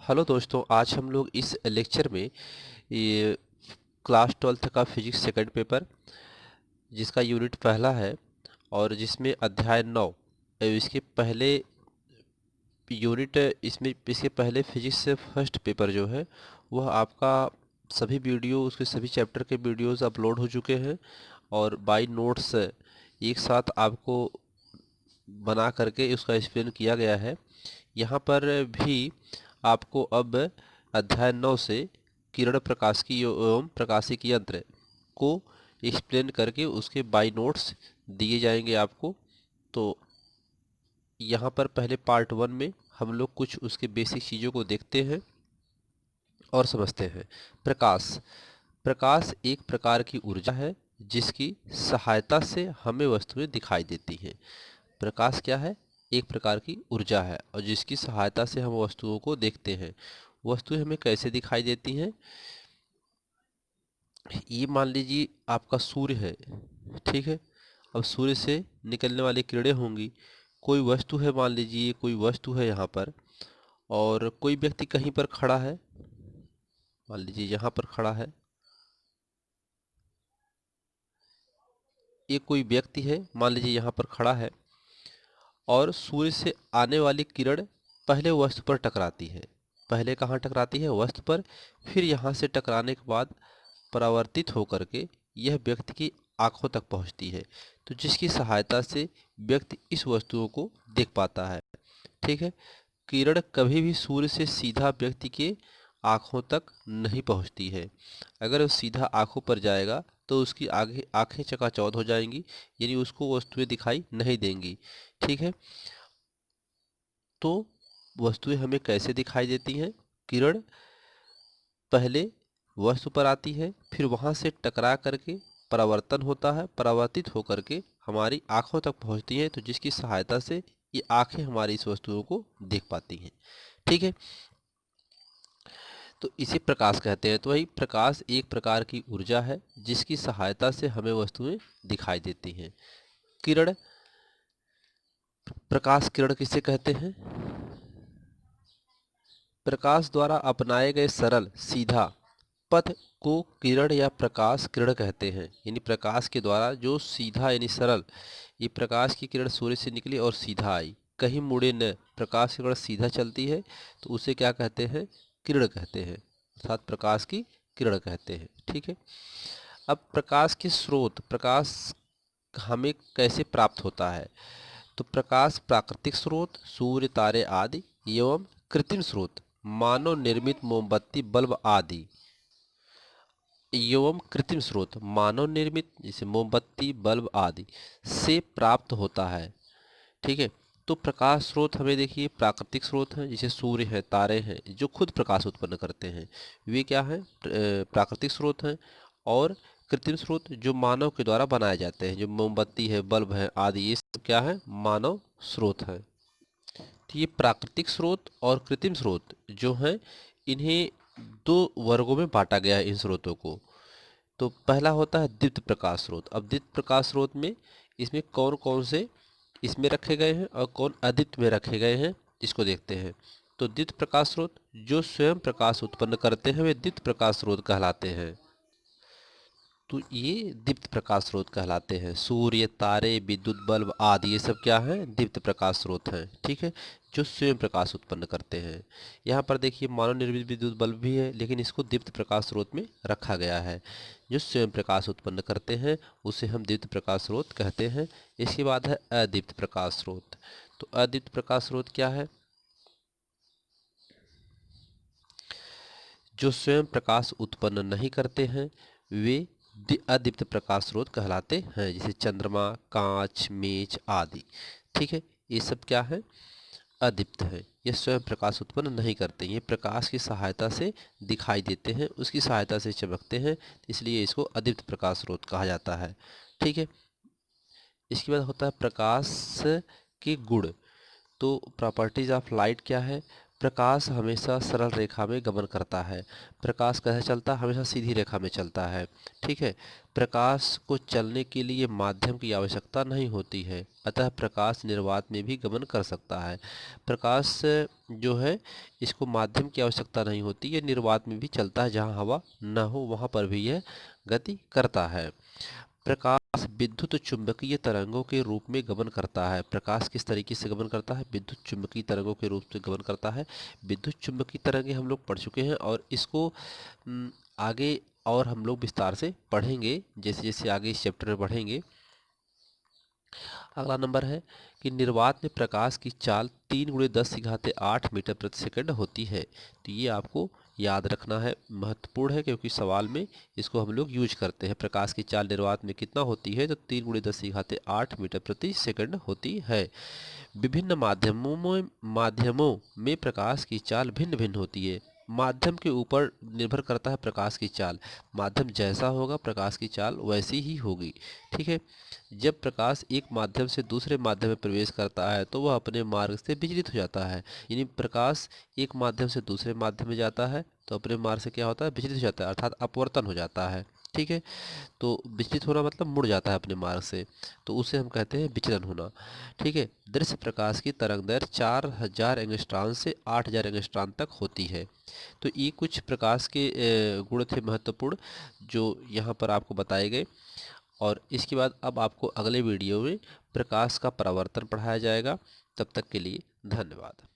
Hello दोस्तों, आज हम लोग इस लेक्चर में ये क्लास 12th का फिजिक्स सेकंड पेपर जिसका यूनिट पहला है और जिसमें अध्याय 9 इसके पहले यूनिट इसमें इसके पहले फिजिक्स से फर्स्ट पेपर जो है वह आपका सभी वीडियो उसके सभी चैप्टर के वीडियोस अपलोड हो चुके हैं और बाय नोट्स एक साथ आपको बना करके उसका एक्सप्लेन किया गया है। यहाँ पर भी आपको अब अध्याय 9 से किरण प्रकाशिकी एवं प्रकाशिकी यंत्र को एक्सप्लेन करके उसके बाय नोट्स दिए जाएंगे आपको। तो यहाँ पर पहले पार्ट 1 में हम लोग कुछ उसके बेसिक चीज़ों को देखते हैं और समझते हैं। प्रकाश प्रकाश एक प्रकार की ऊर्जा है जिसकी सहायता से हमें वस्तुएं दिखाई देती हैं। प्रकाश क्या है? एक प्रकार की ऊर्जा है और जिसकी सहायता से हम वस्तुओं को देखते हैं। वस्तुएं हमें कैसे दिखाई देती हैं? ये मान लीजिए आपका सूर्य है, ठीक है। अब सूर्य से निकलने वाली किरणें होंगी। कोई वस्तु है, मान लीजिए कोई वस्तु है यहाँ पर और कोई व्यक्ति कहीं पर खड़ा है, मान लीजिए यहाँ पर खड़ा है। ये कोई व्यक्ति है, मान लीजिए यहाँ पर खड़ा है और सूर्य से आने वाली किरण पहले वस्तु पर टकराती है। पहले कहाँ टकराती है? वस्तु पर। फिर यहाँ से टकराने के बाद परावर्तित होकर के यह व्यक्ति की आंखों तक पहुँचती है, तो जिसकी सहायता से व्यक्ति इस वस्तुओं को देख पाता है, ठीक है। किरण कभी भी सूर्य से सीधा व्यक्ति के आँखों तक नहीं पहुँचती है। अगर वो सीधा आँखों पर जाएगा तो उसकी आगे आँखें चकाचौंध हो जाएंगी, यानी उसको वस्तुएं दिखाई नहीं देंगी, ठीक है। तो वस्तुएं हमें कैसे दिखाई देती हैं? किरण पहले वस्तु पर आती है, फिर वहाँ से टकरा करके परावर्तन होता है, परावर्तित होकर के हमारी आँखों तक पहुँचती हैं, तो जिसकी सहायता से ये आँखें हमारी इस वस्तुओं को देख पाती हैं, ठीक है। तो इसे प्रकाश कहते हैं। तो वही प्रकाश एक प्रकार की ऊर्जा है जिसकी सहायता से हमें वस्तुएं दिखाई देती हैं। किरण, प्रकाश किरण किसे कहते हैं? प्रकाश द्वारा अपनाए गए सरल सीधा पथ को किरण या प्रकाश किरण कहते हैं। यानी प्रकाश के द्वारा जो सीधा यानी सरल, ये प्रकाश की किरण सूर्य से निकली और सीधा आई, कहीं मुड़े न, प्रकाश की किरण सीधा चलती है तो उसे क्या कहते हैं? किरण कहते हैं, अर्थात प्रकाश की किरण कहते हैं, ठीक है। अब प्रकाश के स्रोत, प्रकाश हमें कैसे प्राप्त होता है? तो प्रकाश प्राकृतिक स्रोत सूर्य, तारे आदि एवं कृत्रिम स्रोत मानव निर्मित मोमबत्ती, बल्ब आदि एवं कृत्रिम स्रोत मानव निर्मित जैसे मोमबत्ती, बल्ब आदि से प्राप्त होता है, ठीक है। तो प्रकाश स्रोत हमें देखिए प्राकृतिक स्रोत हैं, जैसे सूर्य है, तारे हैं, जो खुद प्रकाश उत्पन्न करते हैं, वे क्या हैं? प्राकृतिक स्रोत हैं। और कृत्रिम स्रोत जो मानव के द्वारा बनाए जाते हैं, जो मोमबत्ती है, बल्ब है आदि, ये सब क्या है? मानव स्रोत हैं। तो ये प्राकृतिक स्रोत और कृत्रिम स्रोत जो हैं, इन्हें दो वर्गों में बांटा गया है इन स्रोतों को। तो पहला होता है दीप्त प्रकाश स्रोत। अब दीप्त प्रकाश स्रोत में इसमें कौन कौन से इसमें रखे गए हैं और कौन अदीप्त में रखे गए हैं, इसको देखते हैं। तो दीप्त प्रकाश स्रोत जो स्वयं प्रकाश उत्पन्न करते हैं वे दीप्त प्रकाश स्रोत कहलाते हैं। तो ये दीप्त प्रकाश स्रोत कहलाते हैं। सूर्य, तारे, विद्युत बल्ब आदि ये सब क्या हैं? दीप्त प्रकाश स्रोत हैं, ठीक है, जो स्वयं प्रकाश उत्पन्न करते हैं। यहाँ पर देखिए मानव निर्मित विद्युत बल्ब भी है, लेकिन इसको दीप्त प्रकाश स्रोत में रखा गया है। जो स्वयं प्रकाश उत्पन्न करते हैं उसे हम दीप्त प्रकाश स्रोत कहते हैं। इसके बाद है अदीप्त प्रकाश स्रोत। तो अदीप्त प्रकाश स्रोत क्या है? जो स्वयं प्रकाश उत्पन्न नहीं करते हैं वे अदीप्त प्रकाश स्रोत कहलाते हैं, जैसे चंद्रमा, कांच, मेष आदि, ठीक है। ये सब क्या है? अदीप्त है। ये स्वयं प्रकाश उत्पन्न नहीं करते, ये प्रकाश की सहायता से दिखाई देते हैं, उसकी सहायता से चमकते हैं, इसलिए इसको अदीप्त प्रकाश स्रोत कहा जाता है, ठीक है। इसके बाद होता है प्रकाश के गुण। तो प्रॉपर्टीज ऑफ लाइट क्या है? प्रकाश हमेशा सरल रेखा में गमन करता है। प्रकाश कैसे चलता है? हमेशा सीधी रेखा में चलता है। ठीक है। प्रकाश को चलने के लिए माध्यम की आवश्यकता नहीं होती है, अतः प्रकाश निर्वात में भी गमन कर सकता है। प्रकाश जो है इसको माध्यम की आवश्यकता नहीं होती, ये निर्वात में भी चलता है, जहाँ हवा न हो वहाँ पर भी यह गति करता है। प्रकाश विद्युत चुंबकीय तरंगों के रूप में गमन करता है। प्रकाश किस तरीके से गमन करता है? विद्युत चुंबकीय तरंगों के रूप से गमन करता है। विद्युत चुंबकीय तरंगे हम लोग पढ़ चुके हैं और इसको आगे और हम लोग विस्तार से पढ़ेंगे, जैसे जैसे आगे इस चैप्टर में पढ़ेंगे। अगला नंबर है कि निर्वात में प्रकाश की चाल 3 × 10⁸ मीटर प्रति सेकंड होती है। तो ये आपको याद रखना है, महत्वपूर्ण है, क्योंकि सवाल में इसको हम लोग यूज करते हैं। प्रकाश की चाल निर्वात में कितना होती है? तो 3 × 10⁸ मीटर प्रति सेकंड होती है। विभिन्न माध्यमों में प्रकाश की चाल भिन्न भिन्न होती है। माध्यम के ऊपर निर्भर करता है प्रकाश की चाल। माध्यम जैसा होगा प्रकाश की चाल वैसी ही होगी। ठीक है। जब प्रकाश एक माध्यम से दूसरे माध्यम में प्रवेश करता है तो वह अपने मार्ग से विचलित हो जाता है। यानी प्रकाश एक माध्यम से दूसरे माध्यम में जाता है तो अपने मार्ग से क्या होता है? विचलित हो जाता है, अर्थात अपवर्तन हो जाता है। ठीक है। तो विचलित होना मतलब मुड़ जाता है अपने मार्ग से, तो उसे हम कहते हैं विचलन होना। ठीक है। दृश्य प्रकाश की तरंग दर 4000 एंगस्ट्रॉन से 8000 एंगस्ट्रॉन तक होती है। तो ये कुछ प्रकाश के गुण थे महत्वपूर्ण, जो यहाँ पर आपको बताए गए। और इसके बाद अब आपको अगले वीडियो में प्रकाश का परावर्तन पढ़ाया जाएगा। तब तक के लिए धन्यवाद।